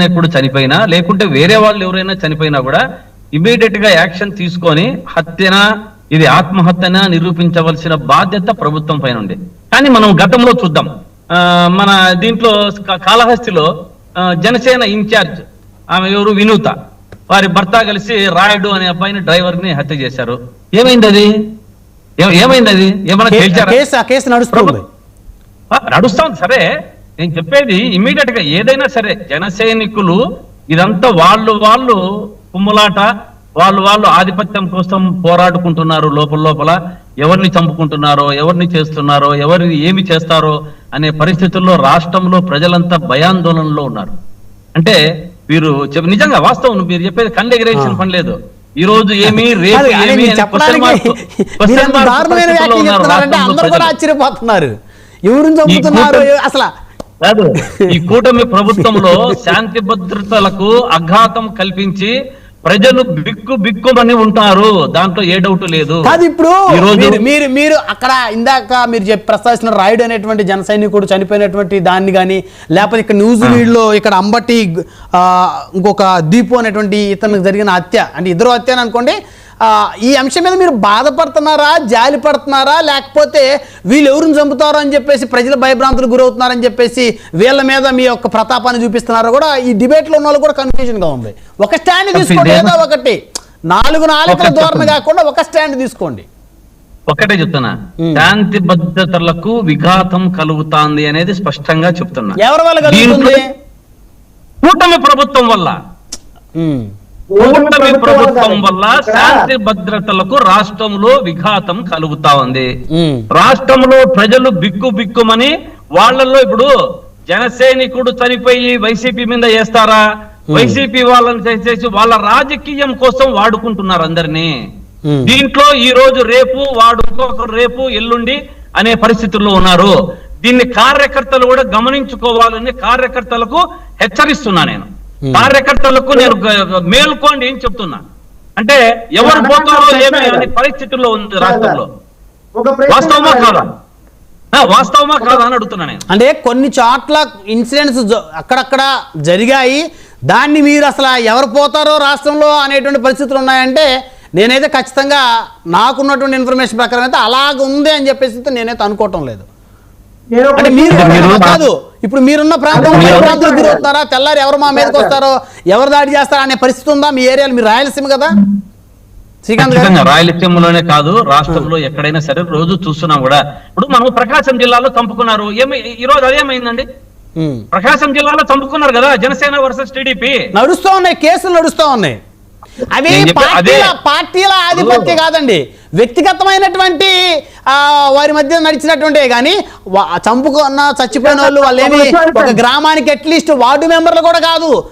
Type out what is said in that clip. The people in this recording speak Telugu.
నాయకుడు చనిపోయినా లేకుంటే వేరే వాళ్ళు ఎవరైనా చనిపోయినా కూడా ఇమీడియట్ గా యాక్షన్ తీసుకొని హత్యన ఇది ఆత్మహత్యన నిరూపించవలసిన బాధ్యత ప్రభుత్వం పైన ఉంది. కానీ మనం గతంలో చూద్దాం, మన దీంట్లో కాళహస్తిలో జనసేన ఇన్ఛార్జ్ ఆమె ఎవరు వినూత, వారి భర్త కలిసి రాయుడు అనే అబ్బాయిని డ్రైవర్ ని హత్య చేశారు. ఏమైంది అది? ఏమైనా నడుస్తాం సరే. నేను చెప్పేది ఇమీడియట్ గా ఏదైనా సరే జన సైనికులు ఇదంతా వాళ్ళు కుమ్ములాట, వాళ్ళు ఆధిపత్యం కోసం పోరాడుకుంటున్నారు. లోపల ఎవరిని చంపుకుంటున్నారో, ఎవరిని చేస్తున్నారో, ఎవరిని ఏమి చేస్తారో అనే పరిస్థితుల్లో రాష్ట్రంలో ప్రజలంతా భయాందోళనలో ఉన్నారు. అంటే మీరు నిజంగా వాస్తవం, మీరు చెప్పేది కళ్ళు ఎగరేసిన పని లేదు. ఈ రోజు ఏమి రేపు ఏమి ఆశ్చర్యపోతున్నారు, ఎవరిని చంపుతున్నారు అసలు. కాదు, ఈ కూటమి ప్రభుత్వంలో శాంతి భద్రతలకు అఘాతం కల్పించి ప్రజలు బిక్కుమని ఉంటారు, దాంట్లో ఏ డౌట్ లేదు. కాదు, ఇప్పుడు మీరు అక్కడ ఇందాక మీరు ప్రస్తావిస్తున్న రాయుడు అనేటువంటి జన సైనికుడు చనిపోయినటువంటి దాన్ని కానీ, లేకపోతే ఇక్కడ న్యూజిలాండ్ లో ఇక్కడ అంబటి ఇంకొక దీపు అనేటువంటి ఇతనికి జరిగిన హత్య, అంటే ఇద్దరు హత్య అని అనుకోండి, ఈ అంశం మీద మీరు బాధపడుతున్నారా, జాలి పడుతున్నారా, లేకపోతే వీళ్ళు ఎవరిని చంపుతారో అని చెప్పేసి ప్రజలు భయభ్రాంతులు గురవుతున్నారని చెప్పేసి వీళ్ళ మీద మీ యొక్క ప్రతాపాన్ని చూపిస్తున్నారో కూడా ఈ డిబేట్ లో ఉన్న వాళ్ళు కూడా కన్ఫ్యూజన్ గా ఉంది. ఒక స్టాండ్ తీసుకోండి, ఏదో ఒకటి, నాలుగు ధోరణి కాకుండా ఒక స్టాండ్ తీసుకోండి. ఒకటే చెప్తున్నా, శాంతి భద్రతలకు విఘాతం కలుగుతాంది అనేది స్పష్టంగా చెప్తున్నా. ఎవరి వల్ల కలుగుతుంది? కూటమి ప్రభుత్వం వల్ల. కూటమి ప్రభుత్వం వల్ల శాంతి భద్రతలకు రాష్ట్రంలో విఘాతం కలుగుతా ఉంది. రాష్ట్రంలో ప్రజలు బిక్కుమని వాళ్ళల్లో ఇప్పుడు జనసైనికుడు చనిపోయి వైసీపీ మీద వేస్తారా, వైసీపీ వాళ్ళని చేసేసి వాళ్ళ రాజకీయం కోసం వాడుకుంటున్నారు అందరినీ. దీంట్లో ఈ రోజు రేపు రేపు ఎల్లుండి అనే పరిస్థితుల్లో ఉన్నారు. దీన్ని కార్యకర్తలు కూడా గమనించుకోవాలని కార్యకర్తలకు హెచ్చరిస్తున్నా. నేను కార్యకర్తలకు నేను మేల్కోండి ఏం చెప్తున్నా అంటే, ఎవరు పోతారో ఏమే అనే పరిస్థితుల్లో ఉంది రాష్ట్రంలో. వాస్తవమా కాదా అని అడుగుతున్నా నేను. అంటే కొన్ని చోట్ల ఇన్సిడెంట్స్ అక్కడక్కడ జరిగాయి, దాన్ని మీరు అసలు ఎవరు పోతారో రాష్ట్రంలో అనేటువంటి పరిస్థితులు ఉన్నాయంటే, నేనైతే ఖచ్చితంగా నాకున్నటువంటి ఇన్ఫర్మేషన్ ప్రకారం అయితే అలాగ ఉంది అని చెప్పేసి నేనైతే అనుకోవటం లేదు. అంటే మీరు కాదు, ఇప్పుడు మీరున్న ప్రాంతంలో భయభ్రాంతులకు గురవుతున్నారా, తెల్లారి ఎవరు మా మీదకి వస్తారో, ఎవరు దాడి చేస్తారో అనే పరిస్థితి ఉందా మీ ఏరియాలో? మీరు రాయలసీమ కదా శ్రీకాంత్ గారు? రాయలసీమలోనే కాదు, రాష్ట్రంలో ఎక్కడైనా సరే రోజు చూస్తున్నాం కూడా. ఇప్పుడు మనం ప్రకాశం జిల్లాలో చంపుకున్నారు, ఈ రోజు అదేమైందండి? ప్రకాశం జిల్లాలో చంపుకున్నారు కదా, జనసేన వర్సెస్ టీడీపీ నడుస్తూ ఉన్నాయి, కేసులు నడుస్తూ ఉన్నాయి. అవి పార్టీల ఆధిపత్యం కాదండి, వ్యక్తిగతమైనటువంటి వారి మధ్య నడిచినటువంటి. కానీ చంపుకున్న చచ్చిపోయిన వాళ్ళు ఏమి ఒక గ్రామానికి అట్లీస్ట్ వార్డు మెంబర్లు కూడా కాదు,